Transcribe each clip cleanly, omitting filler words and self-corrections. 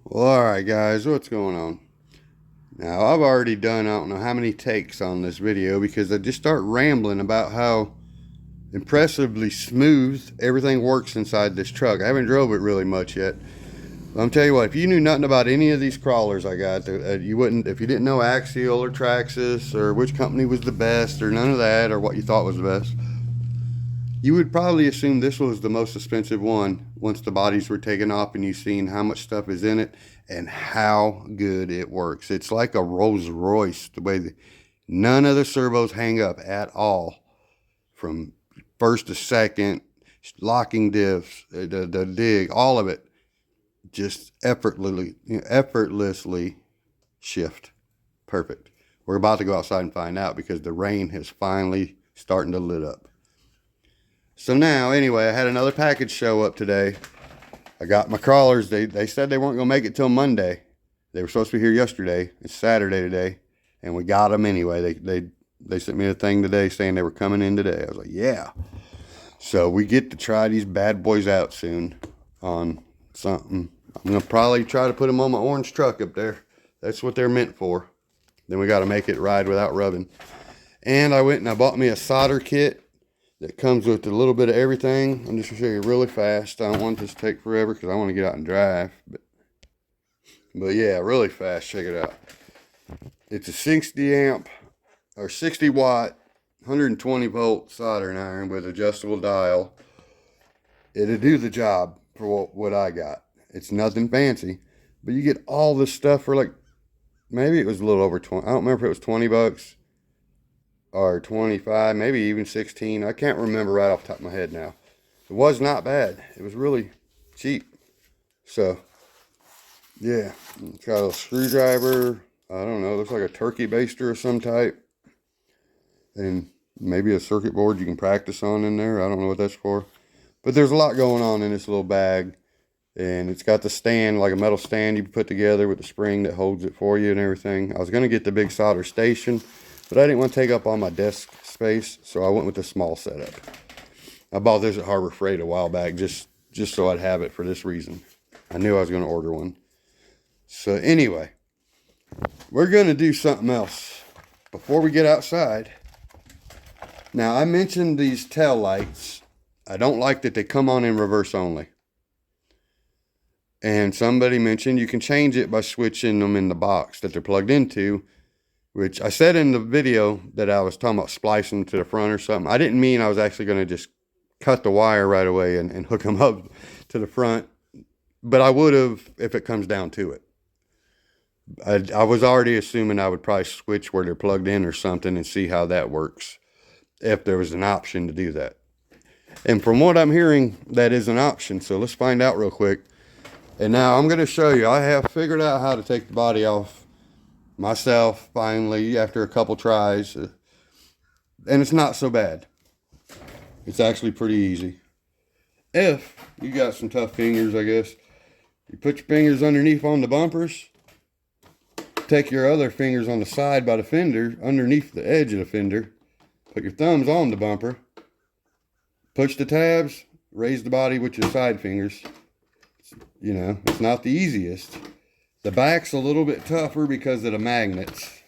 Well, alright guys, what's going on? Now, I've already done I don't know how many takes on this video because I just start rambling about how impressively smooth everything works inside this truck. I haven't drove it really much yet. But I'm telling you what, if you knew nothing about any of these crawlers I got, you wouldn't, if you didn't know Axial or Traxxas or which company was the best or none of that or what you thought was the best, you would probably assume this was the most expensive one once the bodies were taken off and you've seen how much stuff is in it and how good it works. It's like a Rolls Royce, the way none of the servos hang up at all from first to second, locking diffs, the dig, all of it just effortlessly shift. Perfect. We're about to go outside and find out because the rain is finally starting to lit up. So now, anyway, I had another package show up today. I got my crawlers. They said they weren't going to make it till Monday. They were supposed to be here yesterday. It's Saturday today, and we got them anyway. They sent me a thing today saying they were coming in today. I was like, yeah. So we get to try these bad boys out soon on something. I'm going to probably try to put them on my orange truck up there. That's what they're meant for. Then we got to make it ride without rubbing. And I went and I bought me a solder kit that comes with a little bit of everything. I'm just going to show you really fast. I don't want this to take forever because I want to get out and drive. But yeah, really fast. Check it out. It's a 60 amp or 60 watt, 120 volt soldering iron with adjustable dial. It'll do the job for what I got. It's nothing fancy, but you get all this stuff for like, maybe it was a little over 20. I don't remember if it was 20 bucks. Or 25, maybe even 16. I can't remember right off the top of my head now. It was not bad. It was really cheap. So, yeah. It's got a screwdriver. I don't know. Looks like a turkey baster of some type. And maybe a circuit board you can practice on in there. I don't know what that's for. But there's a lot going on in this little bag. And it's got the stand, like a metal stand you put together with the spring that holds it for you and everything. I was going to get the big solder station, but I didn't want to take up all my desk space, so I went with the small setup. I bought this at Harbor Freight a while back just so I'd have it for this reason. I knew I was going to order one. So anyway, we're going to do something else before we get outside. Now, I mentioned these tail lights. I don't like that they come on in reverse only. And somebody mentioned you can change it by switching them in the box that they're plugged into, which I said in the video that I was talking about splicing to the front or something. I didn't mean I was actually going to just cut the wire right away and hook them up to the front, but I would have if it comes down to it. I was already assuming I would probably switch where they're plugged in or something and see how that works, if there was an option to do that. And from what I'm hearing, that is an option, so let's find out real quick. And now I'm going to show you. I have figured out how to take the body off myself finally after a couple tries. And it's not so bad. It's actually pretty easy. If you got some tough fingers, I guess. You put your fingers underneath on the bumpers. Take your other fingers on the side by the fender, underneath the edge of the fender. Put your thumbs on the bumper. Push the tabs. Raise the body with your side fingers. You know, it's not the easiest. The back's a little bit tougher because of the magnets.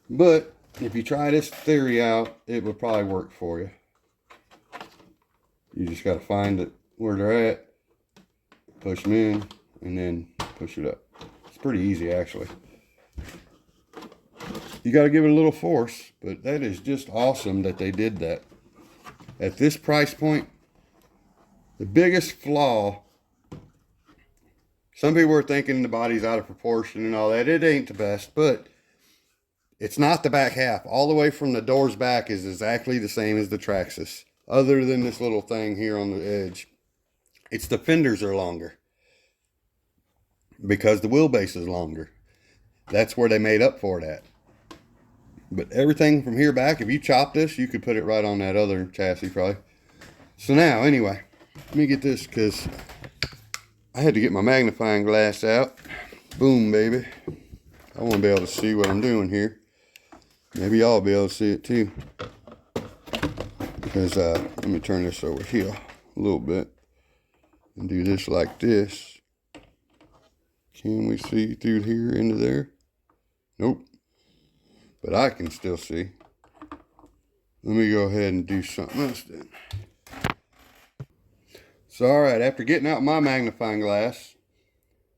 But if you try this theory out, it will probably work for you. You just got to find it where they're at, push them in, and then push it up. It's pretty easy, actually. You got to give it a little force, but that is just awesome that they did that. At this price point, the biggest flaw, some people are thinking the body's out of proportion and all that. It ain't the best, but it's not the back half. All the way from the doors back is exactly the same as the Traxxas, other than this little thing here on the edge. It's the fenders are longer because the wheelbase is longer. That's where they made up for it at. But everything from here back, if you chop this, you could put it right on that other chassis probably. So now, anyway, let me get this because I had to get my magnifying glass out. Boom, baby. I want to be able to see what I'm doing here. Maybe y'all will be able to see it too. Because, let me turn this over here a little bit. And do this like this. Can we see through here into there? Nope. But I can still see. Let me go ahead and do something else then. So, all right, after getting out my magnifying glass,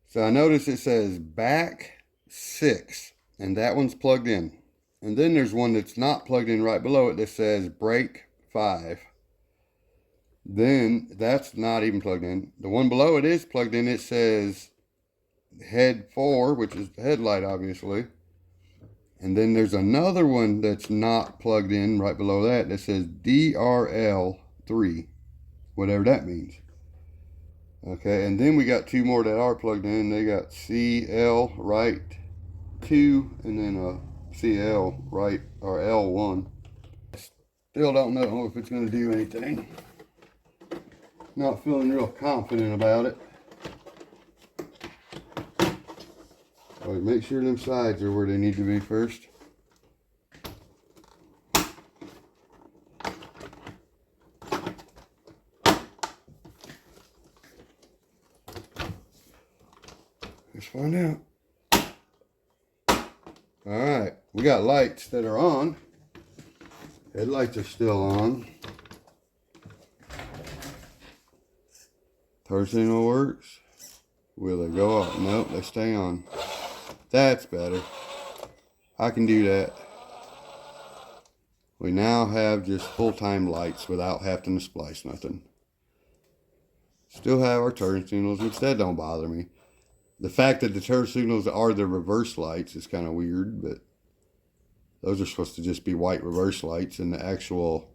so I notice it says back 6, and that one's plugged in. And then there's one that's not plugged in right below it that says brake 5. Then that's not even plugged in. The one below it is plugged in. It says head 4, which is the headlight, obviously. And then there's another one that's not plugged in right below that that says DRL3, whatever that means. Okay, and then we got 2 more that are plugged in. They got CL right 2 and then a CL right or L1. Still don't know if it's going to do anything. Not feeling real confident about it. All right, make sure them sides are where they need to be first. Let's find out. All right, we got lights that are on. Headlights are still on. Turn signal works. Will they go off? Nope, they stay on. That's better. I can do that. We now have just full-time lights without having to splice nothing. Still have our turn signals, which that don't bother me. The fact that the turn signals are the reverse lights is kind of weird, but those are supposed to just be white reverse lights, and the actual,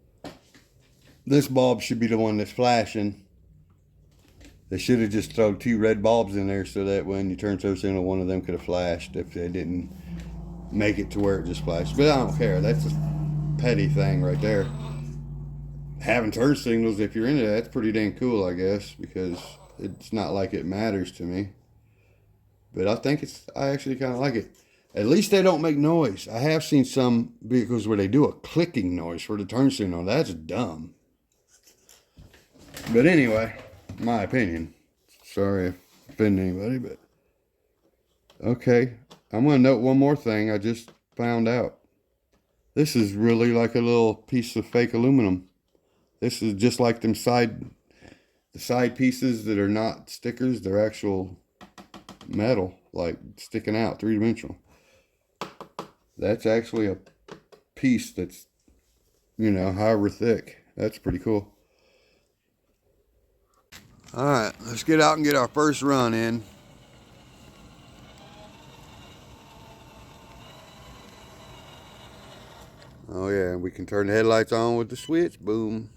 this bulb should be the one that's flashing. They should have just thrown 2 red bulbs in there so that when you turn turn signal, one of them could have flashed if they didn't make it to where it just flashed. But I don't care. That's a petty thing right there. Having turn signals, if you're into that, that's pretty dang cool, I guess, because it's not like it matters to me. But I actually kind of like it. At least they don't make noise. I have seen some vehicles where they do a clicking noise for the turn signal. That's dumb. But anyway, my opinion. Sorry if I offend anybody, but okay. I'm going to note one more thing I just found out. This is really like a little piece of fake aluminum. This is just like the side pieces that are not stickers. They're actual metal, like sticking out, 3-dimensional. That's actually a piece that's, however thick. That's pretty cool. All right, let's get out and get our first run in. Oh yeah, we can turn the headlights on with the switch. Boom.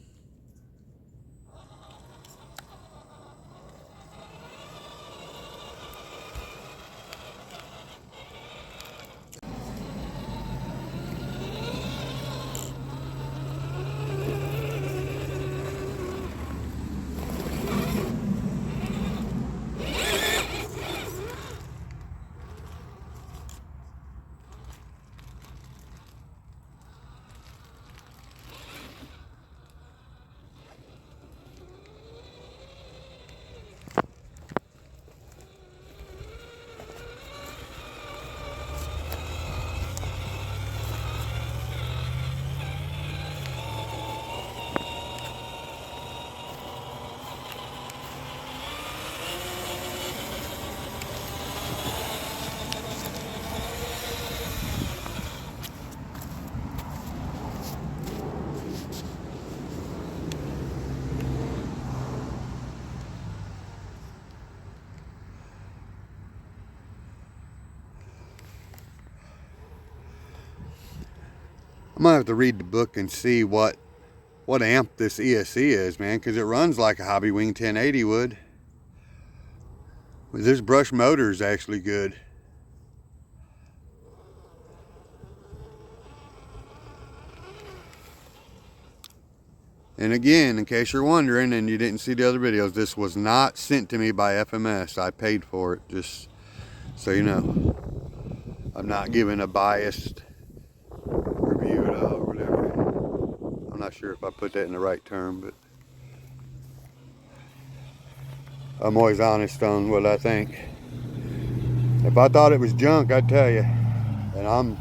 I'm gonna have to read the book and see what amp this ESC is, man, because it runs like a Hobby Wing 1080 would. This brush motor is actually good. And again, in case you're wondering and you didn't see the other videos, this was not sent to me by FMS. I paid for it, just so you know. I'm not giving a biased review at all or whatever. I'm not sure if I put that in the right term, but I'm always honest on what I think. If I thought it was junk, I'd tell you. And I'm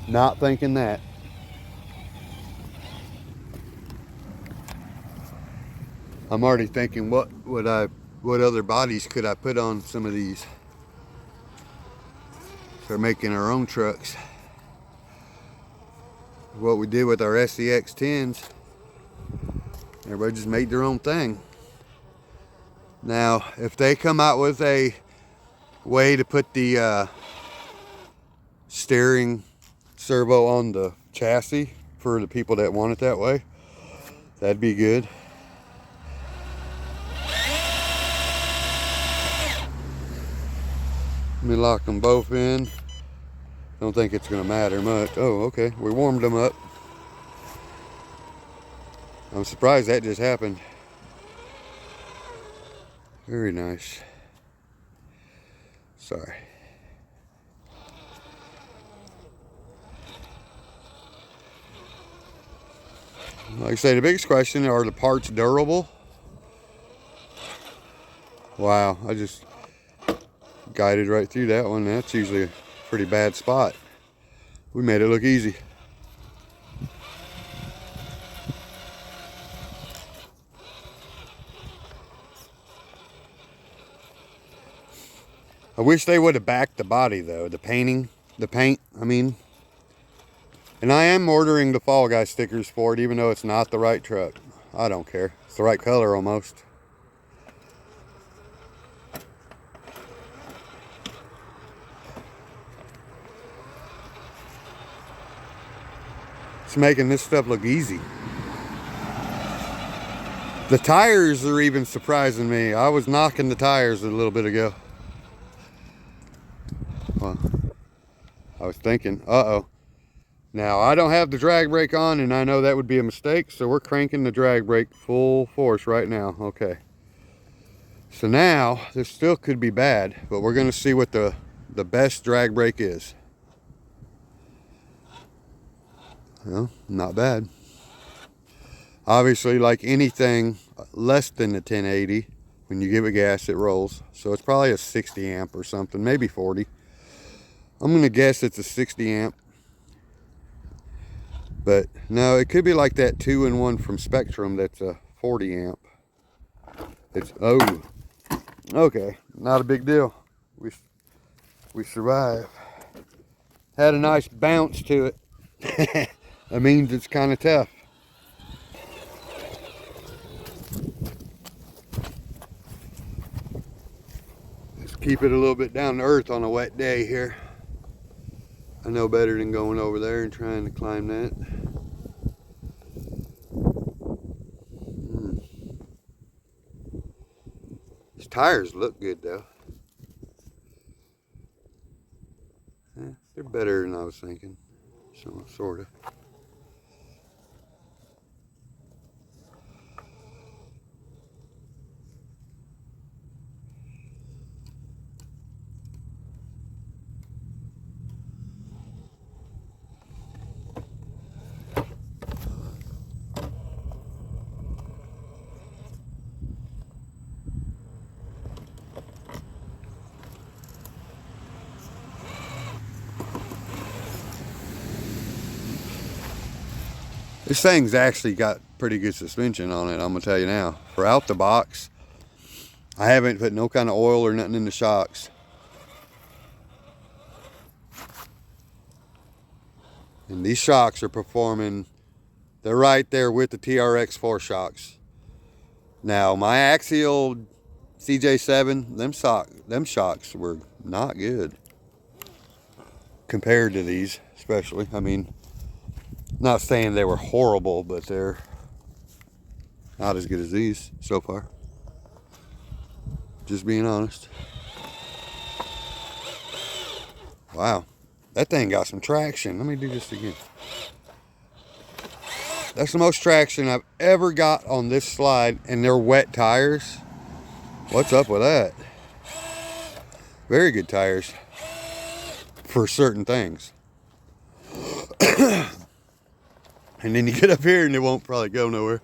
not thinking that. I'm already thinking what other bodies could I put on some of these. Start making our own trucks. What we did with our FCX10s. Everybody just made their own thing. Now, if they come out with a way to put the steering servo on the chassis for the people that want it that way, that'd be good. Let me lock them both in. Don't think it's gonna matter much. Oh, okay, we warmed them up. I'm surprised that just happened. Very nice. Sorry. Like I say, the biggest question, are the parts durable? Wow, I just guided right through that one. That's usually a pretty bad spot. We made it look easy. I wish they would have backed the body though, the paint, I mean. And I am ordering the Fall Guy stickers for it, even though it's not the right truck. I don't care. It's the right color almost. It's making this stuff look easy. The tires are even surprising me. I was knocking the tires a little bit ago. Well, I was thinking, uh-oh. Now, I don't have the drag brake on, and I know that would be a mistake, so we're cranking the drag brake full force right now. Okay. So now, this still could be bad, but we're going to see what the best drag brake is. Well, not bad. Obviously, like anything less than the 1080, when you give it gas, it rolls. So it's probably a 60 amp or something, maybe 40. I'm going to guess it's a 60 amp. But no, it could be like that 2-in-1 from Spectrum that's a 40 amp. It's, oh, okay, not a big deal. We survived. Had a nice bounce to it. That means it's kind of tough. Let's keep it a little bit down to earth on a wet day here. I know better than going over there and trying to climb that. These tires look good though. Yeah, they're better than I was thinking. So, sort of. This thing's actually got pretty good suspension on it, I'm gonna tell you now. For out the box, I haven't put no kind of oil or nothing in the shocks. And these shocks are performing, they're right there with the TRX4 shocks. Now, my axial CJ7, them shocks were not good. Compared to these, especially. I mean, not saying they were horrible, but they're not as good as these so far. Just being honest. Wow, that thing got some traction. Let me do this again. That's the most traction I've ever got on this slide, and they're wet tires. What's up with that? Very good tires for certain things. And then you get up here and it won't probably go nowhere.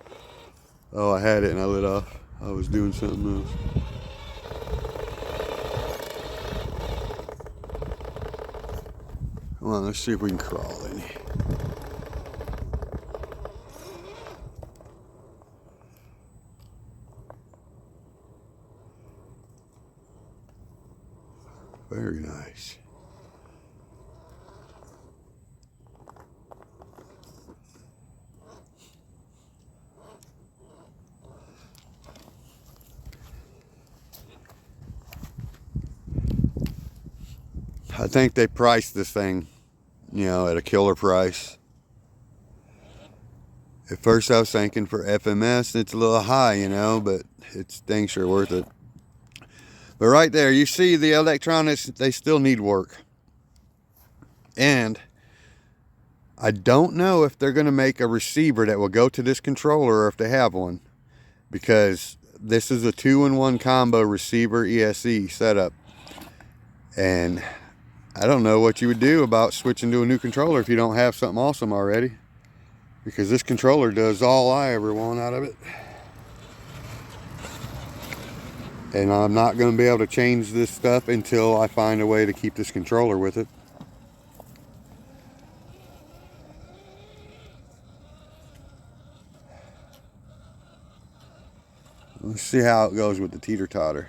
Oh, I had it and I lit off. I was doing something else. Come on, let's see if we can crawl any. Very nice. I think they priced this thing, you know, at a killer price. At first I was thinking for FMS it's a little high, you know, but it's dang sure worth it. But right there, you see the electronics, they still need work. And I don't know if they're going to make a receiver that will go to this controller or if they have one. Because this is a 2-in-1 combo receiver ESC setup. And I don't know what you would do about switching to a new controller if you don't have something awesome already. Because this controller does all I ever want out of it. And I'm not going to be able to change this stuff until I find a way to keep this controller with it. Let's see how it goes with the teeter-totter.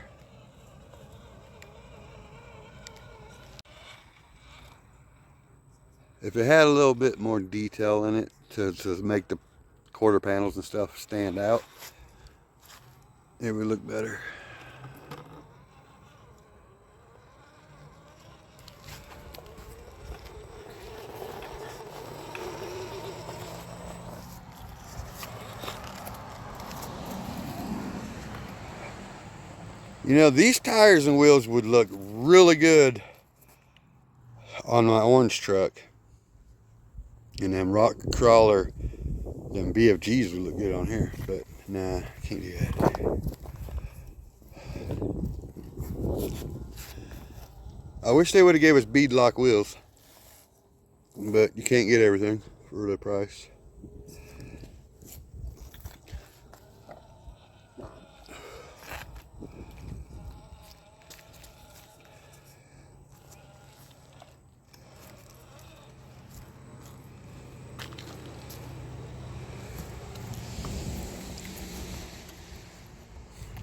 If it had a little bit more detail in it to make the quarter panels and stuff stand out, it would look better. You know, these tires and wheels would look really good on my orange truck. And them rock crawler, them BFGs would look good on here. But nah, can't do that. I wish they would have gave us beadlock wheels. But you can't get everything for the price.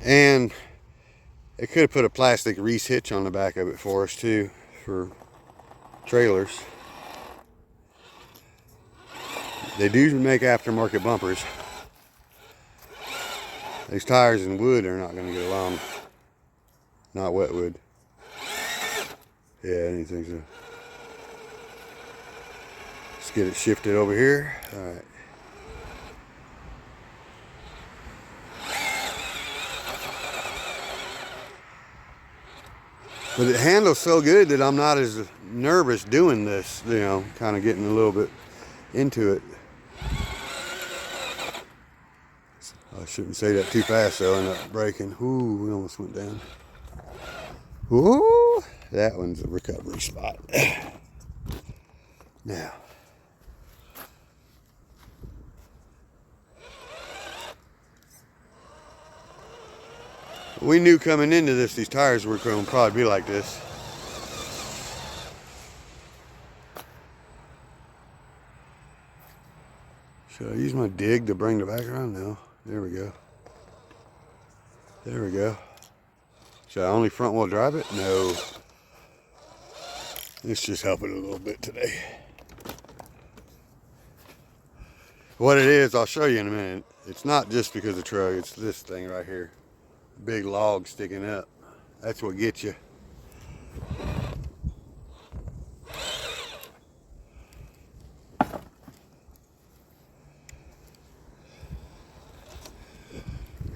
And they could have put a plastic Reese hitch on the back of it for us too, for trailers. They do make aftermarket bumpers. These tires and wood are not going to get along. Not wet wood. Yeah, I didn't think so. Let's get it shifted over here. All right. But it handles so good that I'm not as nervous doing this, you know, kind of getting a little bit into it. I shouldn't say that too fast though, end up breaking. Ooh, we almost went down. Ooh, that one's a recovery spot. Now. We knew coming into this, these tires were going to probably be like this. Should I use my dig to bring the back around? No. There we go. There we go. Should I only front wheel drive it? No. Let's just help it a little bit today. What it is, I'll show you in a minute. It's not just because of the truck, it's this thing right here. Big log sticking up. That's what gets you.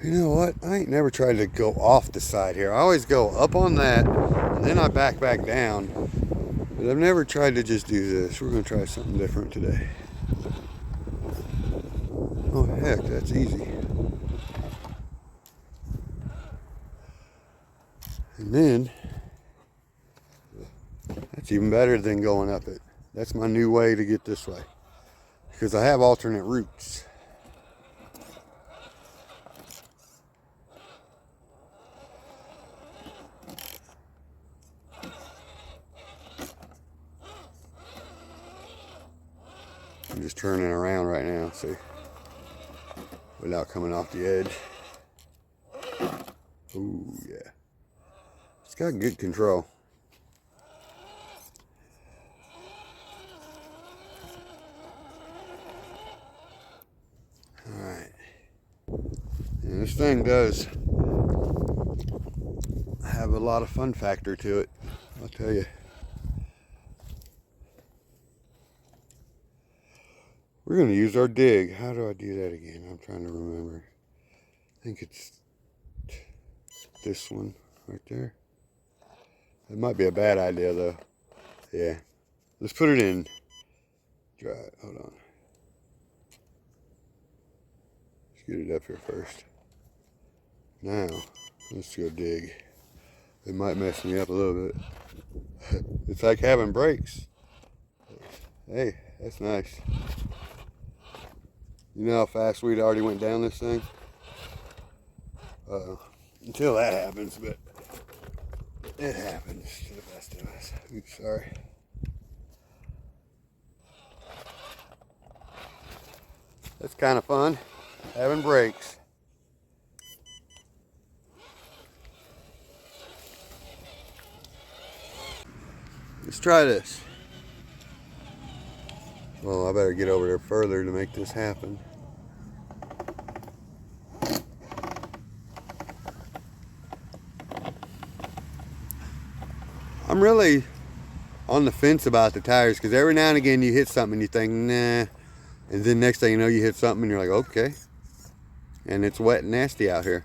You know what? I ain't never tried to go off the side here. I always go up on that and then I back down. But I've never tried to just do this. We're going to try something different today. Oh heck, that's easy. And then, that's even better than going up it. That's my new way to get this way. Because I have alternate routes. I'm just turning around right now, see, without coming off the edge. Ooh, yeah. It's got good control. Alright. And this thing does have a lot of fun factor to it, I'll tell you. We're going to use our dig. How do I do that again? I'm trying to remember. I think it's this one right there. It might be a bad idea though. Yeah. Let's put it in dry. Hold on. Let's get it up here first. Now, let's go dig. It might mess me up a little bit. It's like having brakes. Hey, that's nice. You know how fast we'd already went down this thing? Until that happens, but it happens to the best of us. Oops, sorry. That's kind of fun, having brakes. Let's try this. Well, I better get over there further to make this happen. I'm really on the fence about the tires because every now and again you hit something and you think, nah. And then next thing you know, you hit something and you're like, okay. And it's wet and nasty out here.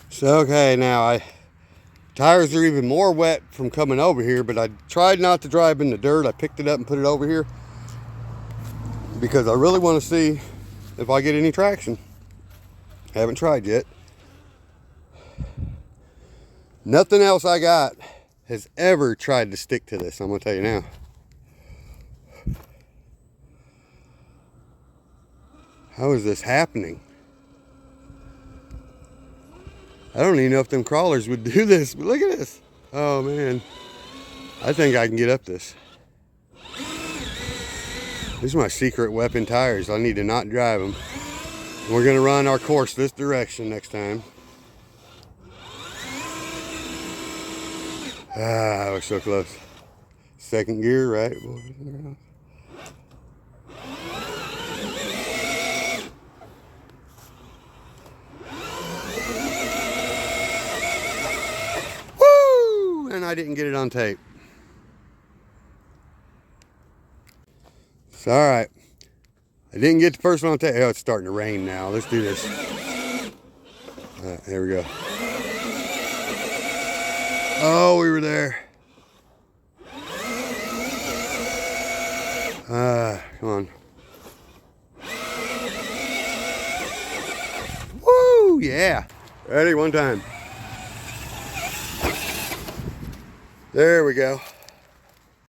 So, okay, now tires are even more wet from coming over here, but I tried not to drive in the dirt. I picked it up and put it over here because I really want to see if I get any traction. Haven't tried yet. Nothing else I got has ever tried to stick to this, I'm going to tell you now. How is this happening? I don't even know if them crawlers would do this, but look at this. Oh man, I think I can get up this. These are my secret weapon tires. I need to not drive them. We're gonna run our course this direction next time. Ah, we're so close. Second gear, right? And I didn't get it on tape. It's all right. I didn't get the first one on tape. Oh, it's starting to rain now. Let's do this. There we go. Oh, we were there. Come on. Woo, yeah. Ready, one time. There we go.